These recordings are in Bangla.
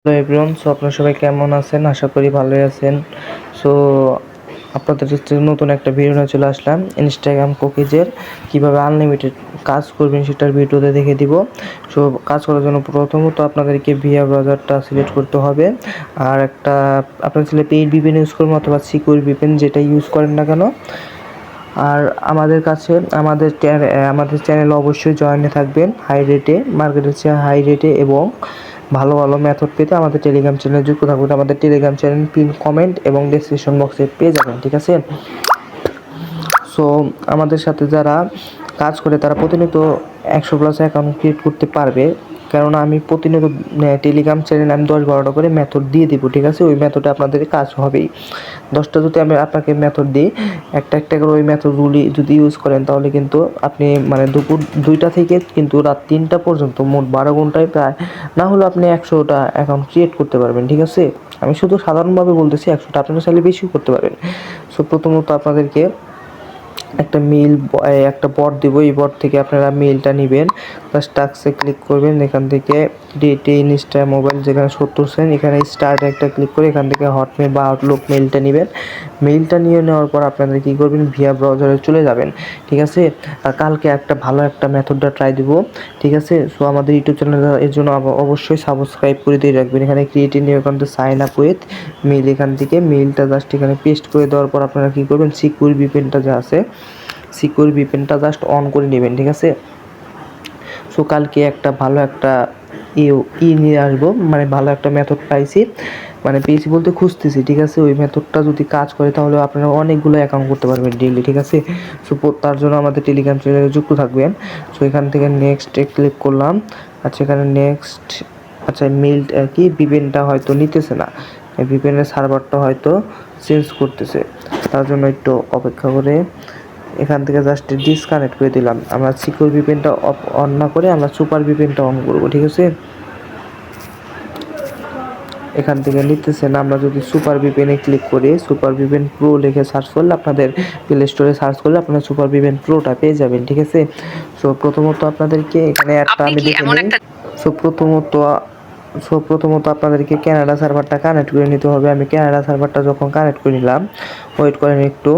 হ্যালো এভরিওয়ান, আপনারা সবাই কেমন আছেন? আশা করি ভালোই আছেন। সো আপনাদের হচ্ছে নতুন একটা ভিডিও নিয়ে চলে আসলাম। ইনস্টাগ্রাম কুকিজের কীভাবে আনলিমিটেড কাজ করবেন সেটার ভিডিওতে দেখে দিব। সো কাজ করার জন্য প্রথমত আপনাদেরকে ভিআর ব্রাউজারটা সিলেক্ট করতে হবে। আর একটা আপনার ছেলে পেইড ভিপিএন ইউজ করবেন অথবা সিকিউর ভিপিএন যেটা ইউজ করেন না কেন। আর আমাদের কাছে আমাদের চ্যানেলে অবশ্যই জয়েনে থাকবেন। হাই রেটে মার্কেটের চেয়ে হাই রেটে এবং ভালো ভালো মেথড পেতে আমাদের টেলিগ্রাম চ্যানেলে যুক্ত থাকবেন। আমাদের টেলিগ্রাম চ্যানেল পিন কমেন্ট এবং ডেসক্রিপশন বক্সে পেয়ে যাবেন, ঠিক আছে? সো আমাদের সাথে যারা কাজ করে তারা প্রতিনিয়ত 100+ অ্যাকাউন্ট ক্রিয়েট করতে পারবে, কেননা আমি প্রতিনিয়ত টেলিগ্রাম চ্যানেলে আমি 10-12টা করে মেথড দিয়ে দিব, ঠিক আছে? ওই মেথডে আপনাদের কাজ হবেই। 10টা যদি আমি আপনাকে মেথড দিই, একটা করে ওই মেথডগুলি যদি ইউজ করেন তাহলে কিন্তু আপনি মানে দুপুর 2টা থেকে কিন্তু রাত 3টা পর্যন্ত মোট 12 ঘন্টায় প্রায় না হলেও আপনি 100টা অ্যাকাউন্ট ক্রিয়েট করতে পারবেন, ঠিক আছে? আমি শুধু সাধারণভাবে বলতেছি 100টা, আপনারা চাইলে বেশিও করতে পারবেন। সো প্রথমত আপনাদেরকে একটা বট দিব। এই বট থেকে আপনারা মেইলটা নেবেন, জাস্ট টাস্কে ক্লিক করবেন। এখান থেকে ডেটে ইনস্টা মোবাইল যেখানে 70 সেন্ট, এখানে স্টার্ট একটা ক্লিক করে এখান থেকে হটমেল বা আউটলুক মেইলটা নেবেন। মেইলটা নিয়ে নেওয়ার পর আপনারা কী করবেন, ভিআর ব্রাউজারে চলে যাবেন, ঠিক আছে? আর কালকে ভালো একটা মেথডটা ট্রাই দিব, ঠিক আছে? সো আমাদের ইউটিউব চ্যানেল এর জন্য অবশ্যই সাবস্ক্রাইব করে দিয়ে রাখবেন। এখানে ক্রিয়েট নিউ অ্যাকাউন্টে সাইন আপ উইথ মেইল, এখান থেকে মেইলটা জাস্ট এখানে পেস্ট করে দেওয়ার পর আপনারা কী করবেন, সিকিউর ভিপিএনটা যা আছে সিকিউর ভিপিএনটা জাস্ট অন করে নেবেন, ঠিক আছে? সো কালকে ভালো একটা নিয়ে আসবো, মানে ভালো একটা মেথড পেয়েছি বলতে খুঁজতেছি, ঠিক আছে? ওই মেথডটা যদি কাজ করে তাহলে আপনারা অনেকগুলো অ্যাকাউন্ট করতে পারবেন ডেইলি, ঠিক আছে? সো তার জন্য আমাদের টেলিগ্রাম চ্যানেলে যুক্ত থাকবেন। সো এখান থেকে নেক্সটে ক্লিক করলাম। আচ্ছা এখানে নেক্সট, আচ্ছা মেইলটা কি ভিপিএনটা হয়তো নিতেছে না, ভিপিএনের সার্ভারটা হয়তো চেঞ্জ করতেছে, তার জন্য একটু অপেক্ষা করে এখান থেকে জাস্ট ডিসকানেক্ট করে দিলাম। আমরা সিকিউর ভিপিএনটা অন না করে আমরা সুপার ভিপিএনটা অন করব, ঠিক আছে? এখান থেকে নিতেছে না, আমরা যদি সুপার ভিপিএনে ক্লিক করি, সুপার ভিপিএন প্রো লিখে সার্চ করলে আপনাদের প্লে স্টোরে সার্চ করলে আপনারা সুপার ভিপিএন প্রোটা পেয়ে যাবেন, ঠিক আছে? সো প্রথমত আপনাদেরকে এখানে একটা আমি দেখে নিই। সো প্রথমত আপনাদেরকে ক্যানাডা সার্ভারটা কানেক্ট করে নিতে হবে। আমি ক্যানাডা সার্ভারটা যখন কানেক্ট করে নিলাম, ওয়েট করেন একটু।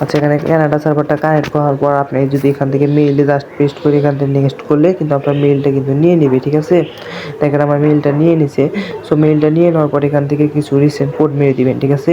আচ্ছা এখানে ক্যানাডা সার্ভারটা কানেক্ট করার পর আপনি যদি এখান থেকে মেইলে জাস্ট পেস্ট করে এখান থেকে নেক্সট করলে কিন্তু আপনার মেইলটা কিন্তু নিয়ে নেবে, ঠিক আছে? দেখেন আমার মেইলটা নিয়ে নিছে। সো মেইলটা নিয়ে নেওয়ার পর এখান থেকে কিছু রিসেন্ট কোড মেরে দিবেন, ঠিক আছে?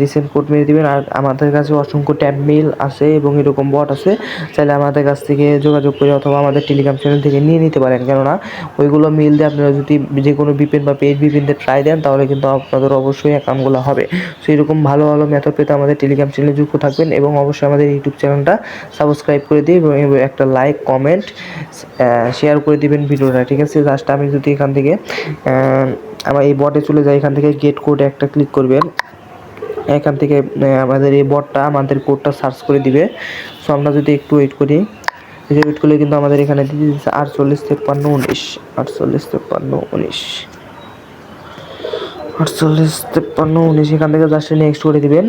রিসেন্ট কোড মেরে দিবেন। আর আমাদের কাছে অসংখ্য ট্যাব মেইল আছে এবং এরকম বট আছে, চাইলে আমাদের কাছ থেকে যোগাযোগ করে অথবা আমাদের টেলিগ্রাম চ্যানেল থেকে নিয়ে নিতে পারেন, কেননা ওইগুলো মেইল দিয়ে আপনারা যদি যে কোনো ভিপিএন বা পেইড ভিপিএন দিয়ে ট্রাই দেন তাহলে কিন্তু আপনাদের অবশ্যই অ্যাকাউন্টগুলো হবে। সো এরকম ভালো ভালো মেথড পেতে আমাদের টেলিগ্রাম চ্যানেলে যুক্ত থাকবেন এবং অবশ্যই আমাদের ইউটিউব চ্যানেলটা সাবস্ক্রাইব করে দিয়ে এবং একটা লাইক কমেন্ট শেয়ার করে দিবেন ভিডিওটা, ঠিক আছে? জাস্ট আমি যদি এখান থেকে আমার এই বটে চলে যাই, এখান থেকে গেট কোডে একটা ক্লিক করবেন। এখান থেকে আমাদের এই বটটা আমাদের কোডটা সার্চ করে দিবে। সো আমরা যদি একটু ওয়েট করি, ওয়েট করলে কিন্তু আমাদের এখানে দিয়ে দিচ্ছে 485319 485319 এখান থেকে জাস্ট নেক্সট করে দিবেন।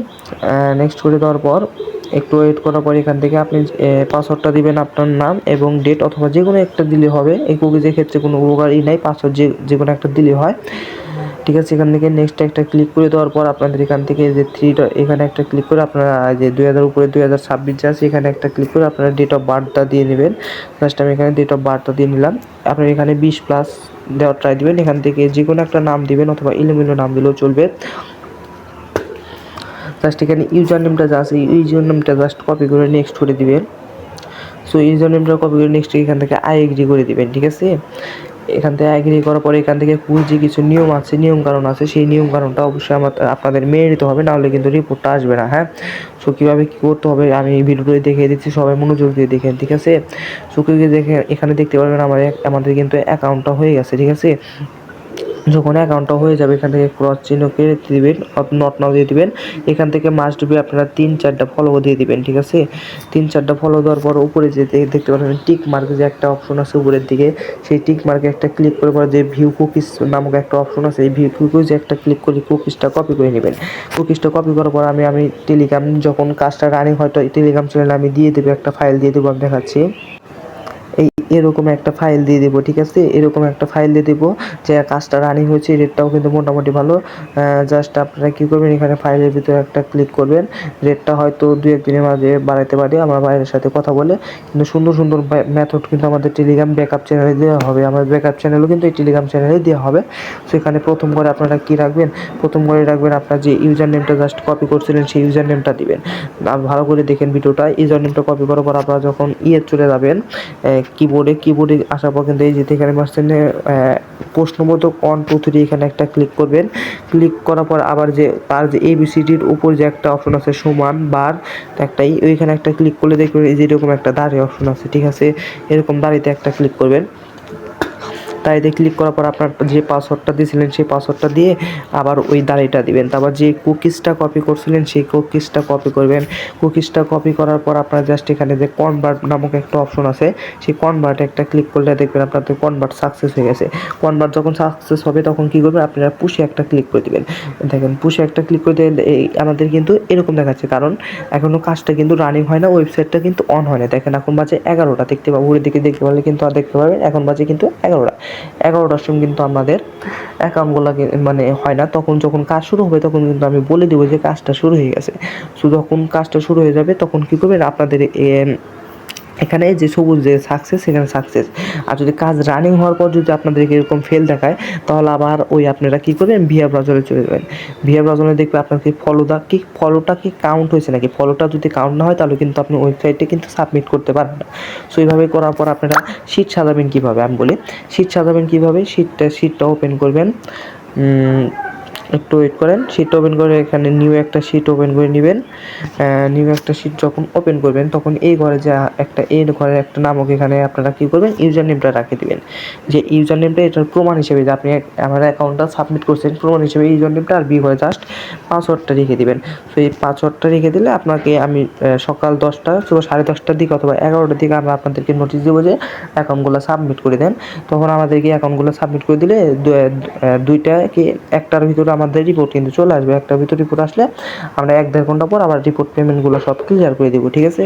নেক্সট করে দেওয়ার পর একটু ওয়েট করার পর এখান থেকে আপনি পাসওয়ার্ডটা দিবেন, আপনার নাম এবং ডেট অথবা যে কোনো একটা দিলে হবে। এই কুকিজের ক্ষেত্রে কোনো উপকারই নাই, পাসওয়ার্ড যে কোনো একটা দিলে হয়, ঠিক আছে? এখান থেকে নেক্সট একটা ক্লিক করে দেওয়ার পর আপনাদের এখান থেকে যে থ্রিটা এখানে একটা ক্লিক করে আপনারা যে 2000 উপরে 2026 যে আছে এখানে একটা ক্লিক করে আপনারা ডেট অফ বার্থটা দিয়ে নেবেন। জাস্ট আমি এখানে ডেট অফ বার্থটা দিয়ে নিলাম। আপনারা এখানে 20+ দেওয়ার ট্রাই দিবেন। এখান থেকে যে কোনো একটা নাম দিবেন অথবা এলোমেলো নাম দিলেও চলবে। জাস্ট এখানে ইউজার নেমটা যা আছে ইউজার নেমটা জাস্ট কপি করে নেক্সট করে দিবেন। সো ইউজার নেমটা কপি করে নেক্সট এখান থেকে আই এগ্রি করে দিবেন, ঠিক আছে? এখান থেকে এগ্রি করার পরে এখান থেকে যে কিছু নিয়ম আছে, নিয়ম কারণ আছে, সেই নিয়ম কারণটা অবশ্যই আপনাদের মেনে নিতে হবে, নাহলে কিন্তু রিপোর্টটা আসবে না, হ্যাঁ? সো কীভাবে কী করতে হবে আমি এই ভিডিওটি দেখিয়ে দিচ্ছি, সবাই মনোযোগ দিয়ে দেখেন, ঠিক আছে? সো দেখে এখানে দেখতে পারবেন আমাদের কিন্তু অ্যাকাউন্টটা হয়ে গেছে, ঠিক আছে? যখন অ্যাকাউন্টটা হয়ে যাবে এখান থেকে ক্রস চিহ্ন কেটে দিবেন, নট নাও দিয়ে দিবেন। এখান থেকে মাস্ট বি আপনারা 3-4টা ফলো দিয়ে দিবেন, ঠিক আছে? 3-4টা ফলো দেওয়ার পর উপরে যে দেখতে পাচ্ছেন টিক মার্ক যে একটা অপশন আছে উপরের দিকে, সেই টিক মার্কে একটা ক্লিক করে পরে যে ভিউ কুকিজ নামক একটা অপশন আছে, এই ভিউ কুকিজে একটা ক্লিক করে কুকিজটা কপি করে নেবেন। কুকিজটা কপি করার পর আমি টেলিগ্রাম যখন কাজটা রানিং হয়তো টেলিগ্রাম চ্যানেলে আমি দিয়ে দেবো, একটা ফাইল দিয়ে দেবো, আমি দেখাচ্ছি। এরকম একটা ফাইল দিয়ে দেবো, ঠিক আছে? এরকম একটা ফাইল দিয়ে দেবো যে কাজটা রানিং হচ্ছে, রেটটাও কিন্তু মোটামুটি ভালো। জাস্ট আপনারা কী করবেন, এখানে ফাইলের ভিতরে একটা ক্লিক করবেন। রেটটা হয়তো 2-1 দিনের মাঝে বাড়াতে পারি আমার ভাইয়ের সাথে কথা বলে। কিন্তু সুন্দর সুন্দর মেথড কিন্তু আমাদের টেলিগ্রাম ব্যাকআপ চ্যানেলে দেওয়া হবে, আমার ব্যাকআপ চ্যানেলও কিন্তু এই টেলিগ্রাম চ্যানেলে দেওয়া হবে। সেখানে প্রথম করে আপনারা কী রাখবেন, প্রথম করে রাখবেন আপনার যে ইউজার নেমটা জাস্ট কপি করছিলেন সেই ইউজার নেমটা দিবেন। ভালো করে দেখেন ভিডিওটা। ইউজার নেমটা কপি করার পর আপনারা যখন চলে যাবেন কিবোর্ডে আসার পর কিন্তু এই যে এখানে পাচ্ছেন প্রশ্নবোধক 1 2 3 এখানে একটা ক্লিক করবেন। ক্লিক করার পর আবার যে তার যে ABCDর উপর যে একটা অপশন আছে সমান বার একটাই, ওইখানে একটা ক্লিক করলে দেখবেন এই যে এরকম একটা দাঁড়িয়ে অপশন আছে, ঠিক আছে? এরকম দাঁড়িতে একটা ক্লিক করবেন। দাঁড়িতে ক্লিক করার পর আপনার যে পাসওয়ার্ডটা দিয়েছিলেন সেই পাসওয়ার্ডটা দিয়ে আবার ওই দাঁড়িটা দিবেন। তারপর যে কুকিজটা কপি করছিলেন সেই কুকিজটা কপি করবেন। কুকিজটা কপি করার পর আপনার জাস্ট এখানে যে কনভার্ট নামক একটা অপশন আছে, সেই কনভার্টে একটা ক্লিক করলে দেখবেন আপনাদের কনভার্ট সাকসেস হয়ে গেছে। কনভার্ট যখন সাকসেস হবে তখন কী করবেন, আপনারা পুশে একটা ক্লিক করে দেবেন। দেখেন পুশে একটা ক্লিক করে দিলে আমাদের কিন্তু এরকম দেখাচ্ছে, কারণ এখনও কাজটা কিন্তু রানিং হয় না, ওয়েবসাইটটা কিন্তু অন হয় না। দেখেন এখন বাজে 11টা, দেখতে পাবো উপরের দিকে দেখতে পারলে কিন্তু আর দেখতে পাবেন এখন বাজে কিন্তু 11টার সময় কিন্তু আমাদের অ্যাকাউন্টগুলো মানে হয় না। তখন যখন কাজ শুরু হবে তখন কিন্তু আমি বলে দেবো যে কাজটা শুরু হয়ে গেছে। সো যখন কাজটা শুরু হয়ে যাবে তখন কী করবেন, আপনাদের এখানে যে সবুজ যে সাকসেস, সেখানে সাকসেস। আর যদি কাজ রানিং হওয়ার পর যদি আপনাদেরকে এরকম ফেল দেখায় তাহলে আবার ওই আপনারা কী করবেন, ভিআর ব্রাউজারে চলে যাবেন। ভিআর ব্রাউজারে দেখবে আপনার কি ফলোটা কি কাউন্ট হয়েছে নাকি। ফলোটা যদি কাউন্ট না হয় তাহলে কিন্তু আপনি ওয়েবসাইটে কিন্তু সাবমিট করতে পারবেন না। সো এইভাবে করার পর আপনারা শিট সাজাবেন কীভাবে আমি বলি। শিট সাজাবেন কীভাবে, শিটটা ওপেন করবেন। একটু ওয়েট করেন। শিট ওপেন করে এখানে নিউ একটা শিট ওপেন করে নেবেন। নিউ একটা শিট যখন ওপেন করবেন তখন এই ঘরে যে ঘরের একটা নামক এখানে আপনারা কী করবেন, ইউজার নেমটা রাখে দেবেন। যে ইউজার নেমটা এটার প্রমাণ হিসেবে যে আপনি আমার অ্যাকাউন্টটা সাবমিট করছেন, প্রমাণ হিসেবে ইউজার নেমটা, আর বি ঘরে জাস্ট পাসওয়ার্ডটা রেখে দেবেন। তো এই পাসওয়ার্ডটা রেখে দিলে আপনাকে আমি সকাল 10টা অথবা 10:30টার দিকে অথবা 11টার দিকে আমরা আপনাদেরকে নোটিশ দেবো যে অ্যাকাউন্টগুলো সাবমিট করে দেন। তখন আমাদেরকে অ্যাকাউন্টগুলো সাবমিট করে দিলে 2টা কি 1টার ভিতরে আমাদের রিপোর্ট কিন্তু চলে আসবে। 1টার ভিতরে রিপোর্ট আসলে আমরা 1-1.5 ঘন্টা পর আবার রিপোর্ট পেমেন্টগুলো সব ক্লিয়ার করে দেবো, ঠিক আছে?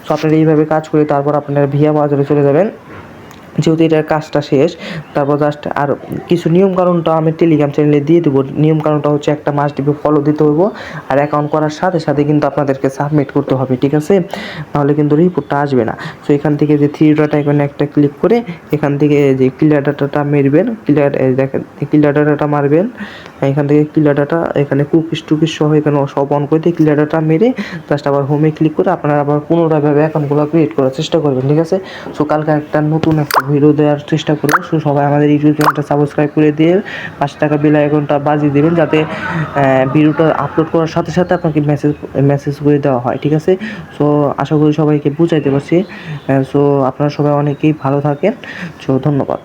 সো আপনারা এইভাবে কাজ করে তারপর আপনারা ভিআর ব্রাউজারে চলে যাবেন। যেহেতু এটার কাজটা শেষ, তারপর জাস্ট আর কিছু নিয়মকানুনটা আমি টেলিগ্রাম চ্যানেলে দিয়ে দেবো। নিয়মকানুনটা হচ্ছে একটা মাস ডিপে ফলো দিতে হইব, আর অ্যাকাউন্ট করার সাথে সাথে কিন্তু আপনাদেরকে সাবমিট করতে হবে, ঠিক আছে? নাহলে কিন্তু রিপোর্টটা আসবে না। সো এখান থেকে যে 3 ডট আইকনে একটা ক্লিক করে এখান থেকে যে ক্লিয়ার ডাটাটা মারবেন, দেখেন ক্লিয়ার ডাটাটা মারবেন। এখান থেকে ক্লিয়ার ডাটা, এখানে কুকিজ টুকিজ সহ এখানে সব অন করে দিয়ে ক্লিয়ার ডাটা মেরে জাস্ট আবার হোমে ক্লিক করে আপনারা আবার পুনরায়ভাবে অ্যাকাউন্টগুলো ক্রিয়েট করার চেষ্টা করবেন, ঠিক আছে? সো কালকে একটা নতুন একটা ভিডিও দেওয়ার চেষ্টা করবো। সো সবাই আমাদের ইউটিউব চ্যানেলটা সাবস্ক্রাইব করে দিয়ে 5 টাকা বেল আইকনটা বাজিয়ে দেবেন, যাতে ভিডিওটা আপলোড করার সাথে সাথে আপনাকে মেসেজ করে দেওয়া হয়, ঠিক আছে? সো আশা করি সবাইকে বুঝাইতে পারছি। সো আপনারা সবাই অনেকেই ভালো থাকেন। সো ধন্যবাদ।